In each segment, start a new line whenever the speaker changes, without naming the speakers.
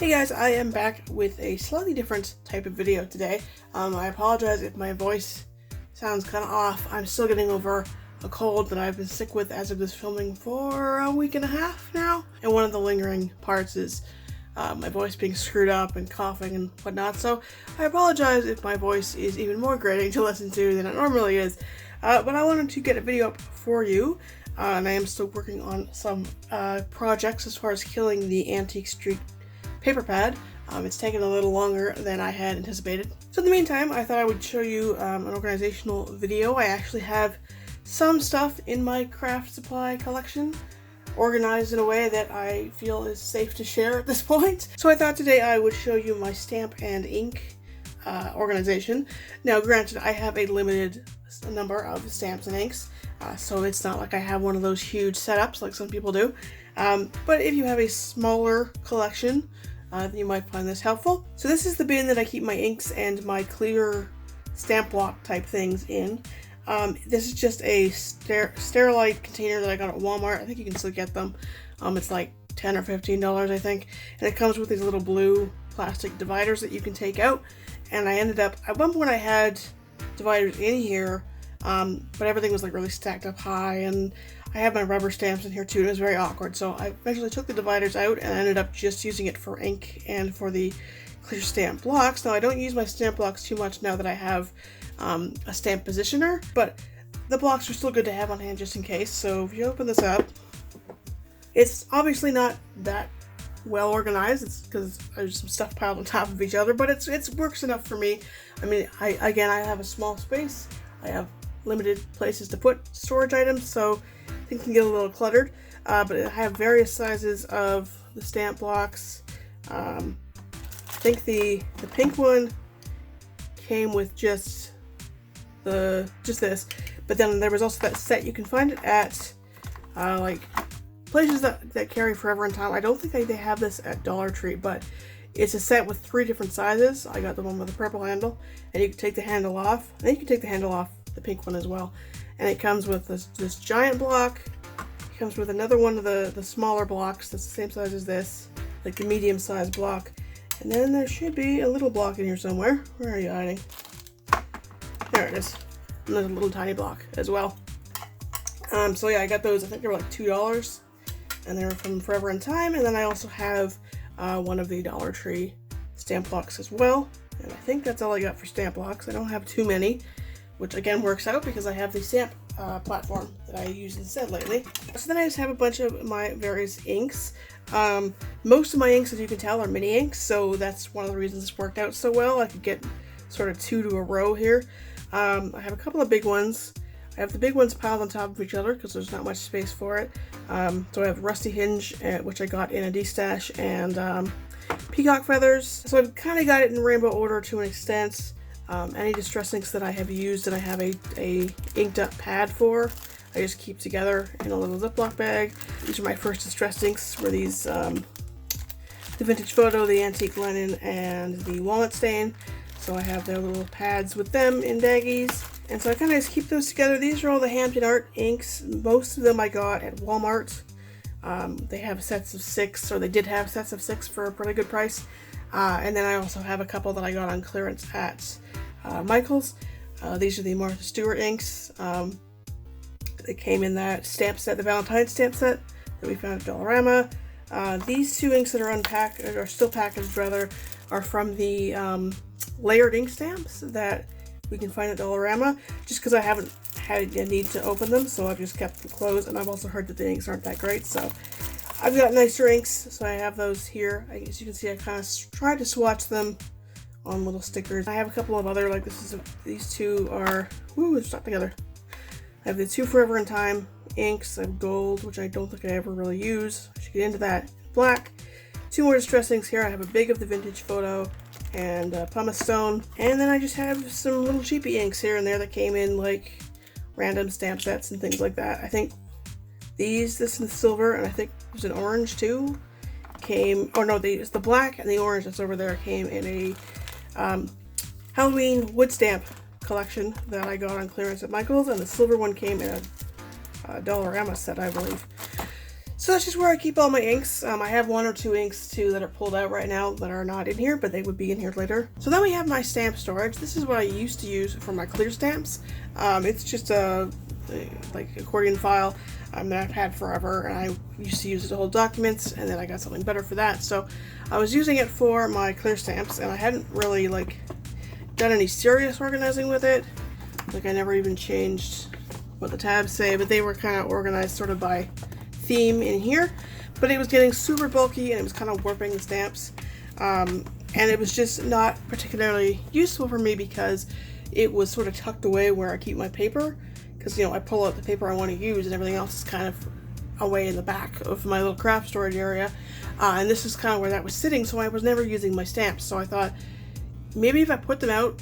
Hey guys, I am back with a slightly different type of video today. I apologize if my voice sounds kind of off. I'm still getting over a cold that I've been sick with as of this filming for a week and a half now. And one of the lingering parts is my voice being screwed up and coughing and whatnot. So I apologize if my voice is even more grating to listen to than it normally is. But I wanted to get a video up for you. And I am still working on some projects as far as killing the antique street paper pad. It's taken a little longer than I had anticipated. So in the meantime, I thought I would show you an organizational video. I actually have some stuff in my craft supply collection organized in a way that I feel is safe to share at this point. So I thought today I would show you my stamp and ink organization. Now granted, I have a limited number of stamps and inks, so it's not like I have one of those huge setups like some people do. But if you have a smaller collection, then you might find this helpful. So this is the bin that I keep my inks and my clear stamp block type things in. This is just a Sterilite container that I got at Walmart. I think you can still get them. It's like $10 or $15, I think. And it comes with these little blue plastic dividers that you can take out. And I ended up, at one point I had dividers in here, but everything was like really stacked up high, and I have my rubber stamps in here too, and it was very awkward. So I eventually took the dividers out and I ended up just using it for ink and for the clear stamp blocks. Now I don't use my stamp blocks too much now that I have a stamp positioner, but the blocks are still good to have on hand just in case. So if you open this up, it's obviously not that well organized. It's because there's some stuff piled on top of each other, but it works enough for me. I mean, I have a small space. I have limited places to put storage items, so things can get a little cluttered, but I have various sizes of the stamp blocks. I think the pink one came with just this, but then there was also that set. You can find it at like places that carry Forever and Time. I don't think they have this at Dollar Tree, but it's a set with 3 different sizes. I got the one with the purple handle, and you can take the handle off. And then you can take the handle off the pink one as well. And it comes with this giant block. It comes with another one of the smaller blocks that's the same size as this, like the medium sized block. And then there should be a little block in here somewhere. Where are you hiding? There it is. And there's a little tiny block as well. So yeah, I got those. I think they were like $2, and they were from Forever and Time. And then I also have one of the Dollar Tree stamp blocks as well. And I think that's all I got for stamp blocks. I don't have too many, which again works out because I have the stamp platform that I use instead lately. So then I just have a bunch of my various inks. Most of my inks, as you can tell, are mini inks, so that's one of the reasons this worked out so well. I could get sort of 2 to a row here. I have a couple of big ones. I have the big ones piled on top of each other because there's not much space for it. So I have Rusty Hinge, which I got in a D-stash, and Peacock Feathers. So I've kind of got it in rainbow order to an extent. Any distress inks that I have used and I have a inked up pad for, I just keep together in a little Ziploc bag. These are my first distress inks, were these the Vintage Photo, the Antique Linen, and the Walnut Stain. So I have their little pads with them in baggies. And so I kind of just keep those together. These are all the Hampton Art inks. Most of them I got at Walmart. They have sets of 6, or they did have sets of 6 for a pretty good price. And then I also have a couple that I got on clearance at Michael's. These are the Martha Stewart inks. They came in that stamp set, the Valentine's stamp set that we found at Dollarama. These 2 inks that are unpacked, or still packaged rather, are from the layered ink stamps that we can find at Dollarama, just because I haven't had a need to open them, so I've just kept them closed. And I've also heard that the inks aren't that great, so I've got nicer inks, so I have those here. As you can see, I kind of tried to swatch them on little stickers. I have a couple of other, like these 2 are, they're stuck together. I have the 2 Forever and Time inks. I have gold, which I don't think I ever really use. I should get into that. Black. 2 more distress inks here. I have a big of the Vintage Photo and pumice stone. And then I just have some little cheapy inks here and there that came in like random stamp sets and things like that. I think this and the silver, and I think there's an orange too, it's the black and the orange that's over there came in a Halloween wood stamp collection that I got on clearance at Michael's, and the silver one came in a Dollarama set, I believe. So that's just where I keep all my inks. I have 1 or 2 inks too that are pulled out right now that are not in here, but they would be in here later. So then we have my stamp storage. This is what I used to use for my clear stamps. It's just a like accordion file that I've had forever, and I used to use it to hold documents, and then I got something better for that. So I was using it for my clear stamps, and I hadn't really like done any serious organizing with it. Like I never even changed what the tabs say, but they were kind of organized sort of by theme in here, but it was getting super bulky and it was kind of warping the stamps, and it was just not particularly useful for me because it was sort of tucked away where I keep my paper, because you know I pull out the paper I want to use and everything else is kind of away in the back of my little craft storage area, and this is kind of where that was sitting, so I was never using my stamps. So I thought maybe if I put them out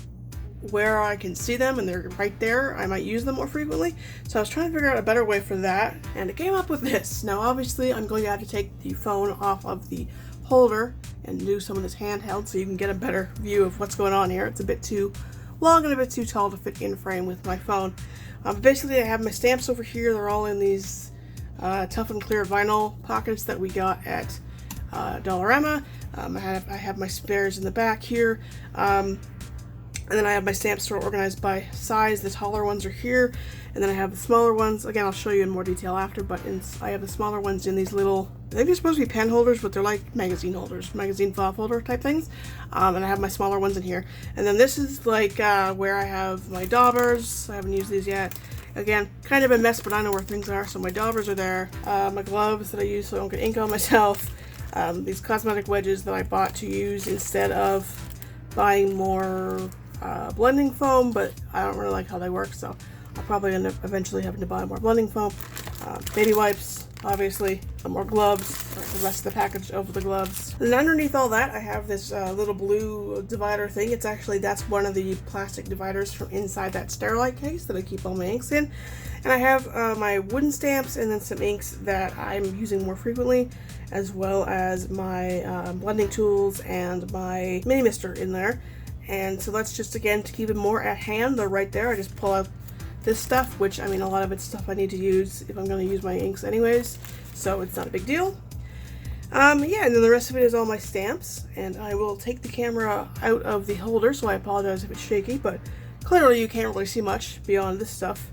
where I can see them and they're right there, I might use them more frequently. So I was trying to figure out a better way for that, and it came up with this. Now obviously I'm going to have to take the phone off of the holder and do some of this handheld so you can get a better view of what's going on here. It's a bit too long and a bit too tall to fit in frame with my phone. Basically I have my stamps over here. They're all in these tough and clear vinyl pockets that we got at Dollarama. I have my spares in the back here. And then I have my stamps sort of organized by size. The taller ones are here, and then I have the smaller ones. Again, I'll show you in more detail after, but I have the smaller ones in these little, I think they're supposed to be pen holders, but they're like magazine holders, magazine file folder type things. And I have my smaller ones in here. And then this is like where I have my daubers. I haven't used these yet. Again, kind of a mess, but I know where things are. So my daubers are there. My gloves that I use so I don't get ink on myself. These cosmetic wedges that I bought to use instead of buying more blending foam, but I don't really like how they work, so I'll probably end up eventually having to buy more blending foam. Baby wipes, obviously, some more gloves, the rest of the package of the gloves. And underneath all that, I have this little blue divider thing. It's actually, that's one of the plastic dividers from inside that Sterilite case that I keep all my inks in. And I have my wooden stamps and then some inks that I'm using more frequently, as well as my blending tools and my mini mister in there. And so that's just, again, to keep it more at hand. They're right there. I just pull out this stuff, which, I mean, a lot of it's stuff I need to use if I'm going to use my inks anyways, so it's not a big deal. Yeah, and then the rest of it is all my stamps, and I will take the camera out of the holder, so I apologize if it's shaky, but clearly you can't really see much beyond this stuff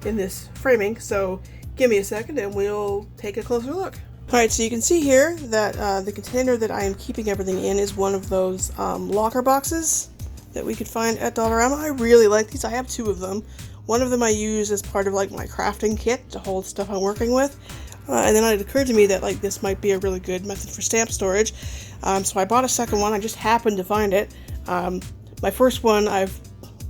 in this framing, so give me a second and we'll take a closer look. Alright, so you can see here that the container that I am keeping everything in is one of those locker boxes that we could find at Dollarama. I really like these. I have 2 of them. One of them I use as part of like my crafting kit to hold stuff I'm working with. And then it occurred to me that like this might be a really good method for stamp storage. So I bought a second one. I just happened to find it. My first one I've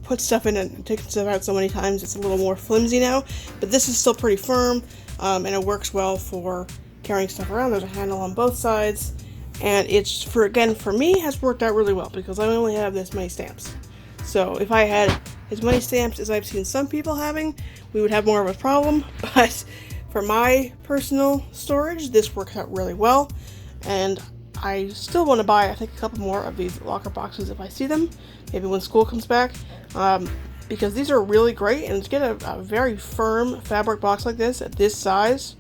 put stuff in and taken stuff out so many times it's a little more flimsy now. But this is still pretty firm, and it works well for carrying stuff around. There's a handle on both sides. And it's, for me, has worked out really well because I only have this many stamps. So if I had as many stamps as I've seen some people having, we would have more of a problem. But for my personal storage, this works out really well. And I still want to buy, I think, a couple more of these locker boxes if I see them, maybe when school comes back. Because these are really great, and to get a very firm fabric box like this at this size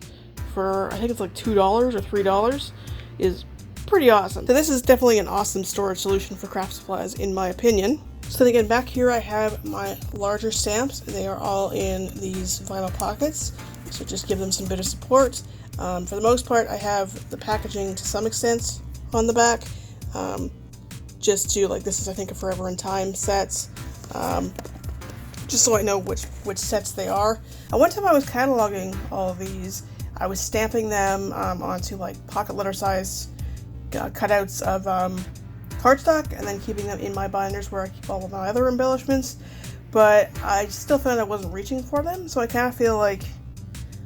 for, I think it's like $2 or $3 is pretty awesome. So this is definitely an awesome storage solution for craft supplies in my opinion. So then again, back here I have my larger stamps. They are all in these vinyl pockets, so just give them some bit of support. For the most part, I have the packaging to some extent on the back, just to, like, this is I think a Forever in Time sets, just so I know which sets they are. And one time I was cataloging all of these, I was stamping them onto like pocket letter size cutouts of cardstock and then keeping them in my binders where I keep all of my other embellishments, but I still found I wasn't reaching for them, so I kind of feel like,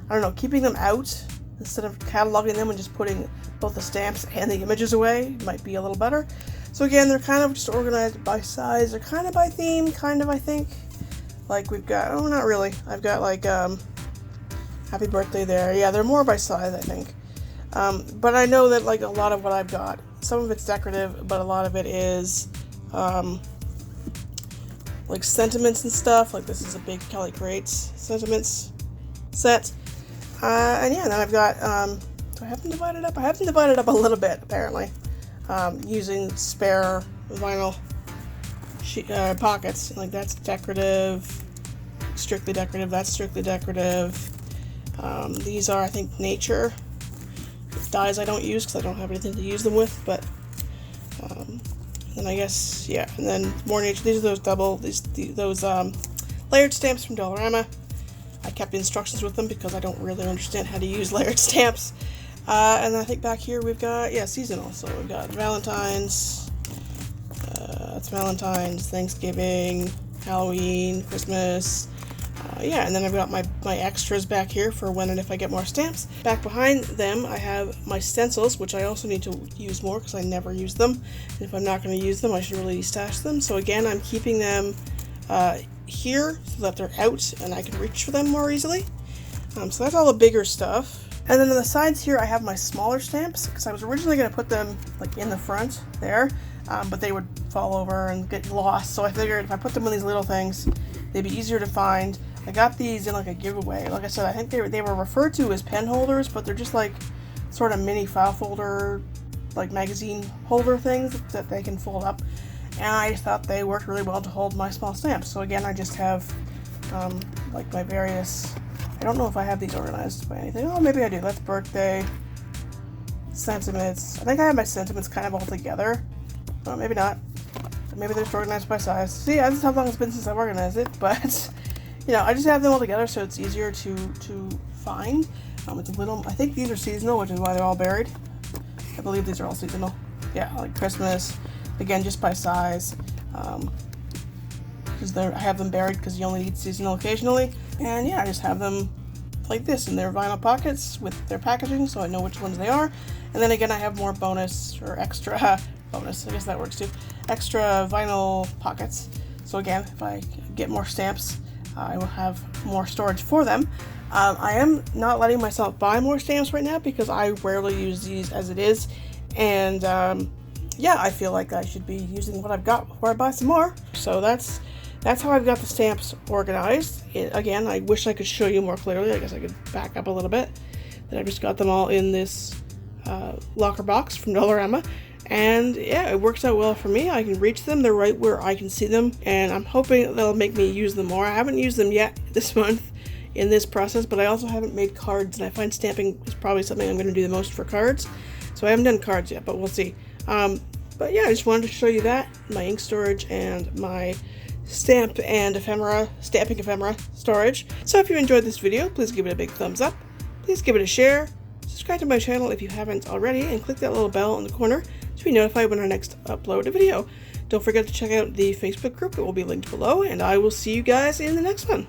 I don't know, keeping them out instead of cataloging them and just putting both the stamps and the images away might be a little better. So again, they're kind of just organized by size, they're kind of by theme, kind of, I think. Like we've got, oh, not really, I've got like happy birthday there. Yeah, they're more by size, I think. But I know that like a lot of what I've got, some of it's decorative, but a lot of it is like sentiments and stuff. Like this is a big Kelly Crates sentiments set. And yeah, then I've got Do I have them divided up? I have them divided up a little bit, apparently, using spare vinyl pockets. Like, that's decorative, strictly decorative, that's strictly decorative. These are, I think, nature. Dyes I don't use because I don't have anything to use them with, but then I guess, yeah, and then more nature. These are those layered stamps from Dollarama. I kept the instructions with them because I don't really understand how to use layered stamps. And then I think back here we've got, yeah, seasonal. So we've got Valentine's, that's Valentine's, Thanksgiving, Halloween, Christmas. Yeah, and then I've got my extras back here for when and if I get more stamps. Back behind them, I have my stencils, which I also need to use more because I never use them. And if I'm not going to use them, I should really stash them. So again, I'm keeping them here so that they're out and I can reach for them more easily. So that's all the bigger stuff. And then on the sides here, I have my smaller stamps because I was originally going to put them like in the front there, but they would fall over and get lost. So I figured if I put them in these little things, they'd be easier to find. I got these in like a giveaway. Like I said, I think they were referred to as pen holders, but they're just like sort of mini file folder, like magazine holder things that they can fold up. And I just thought they worked really well to hold my small stamps. So again, I just have like my various, I don't know if I have these organized by anything. Oh, maybe I do. That's birthday, sentiments. I think I have my sentiments kind of all together. Oh, maybe not. Maybe they're just organized by size. See, this is how long it's been since I've organized it, but you know, I just have them all together so it's easier to find. It's a little, I think these are seasonal, which is why they're all buried. I believe these are all seasonal. Yeah, like Christmas. Again, just by size. Because I have them buried because you only need seasonal occasionally. And yeah, I just have them like this in their vinyl pockets with their packaging so I know which ones they are. And then again, I have more bonus or extra bonus, I guess that works too. Extra vinyl pockets. So again, if I get more stamps, I will have more storage for them. I am not letting myself buy more stamps right now because I rarely use these as it is. And yeah, I feel like I should be using what I've got before I buy some more. So that's how I've got the stamps organized. Again, I wish I could show you more clearly. I guess I could back up a little bit. That I just got them all in this locker box from Dollarama. And yeah, it works out well for me. I can reach them. They're right where I can see them. And I'm hoping they'll make me use them more. I haven't used them yet this month in this process, but I also haven't made cards. And I find stamping is probably something I'm going to do the most for cards. So I haven't done cards yet, but we'll see. But yeah, I just wanted to show you that. My ink storage and my stamping ephemera storage. So if you enjoyed this video, please give it a big thumbs up. Please give it a share. Subscribe to my channel if you haven't already, and click that little bell in the corner to be notified when I next upload a video. Don't forget to check out the Facebook group. It will be linked below, and I will see you guys in the next one.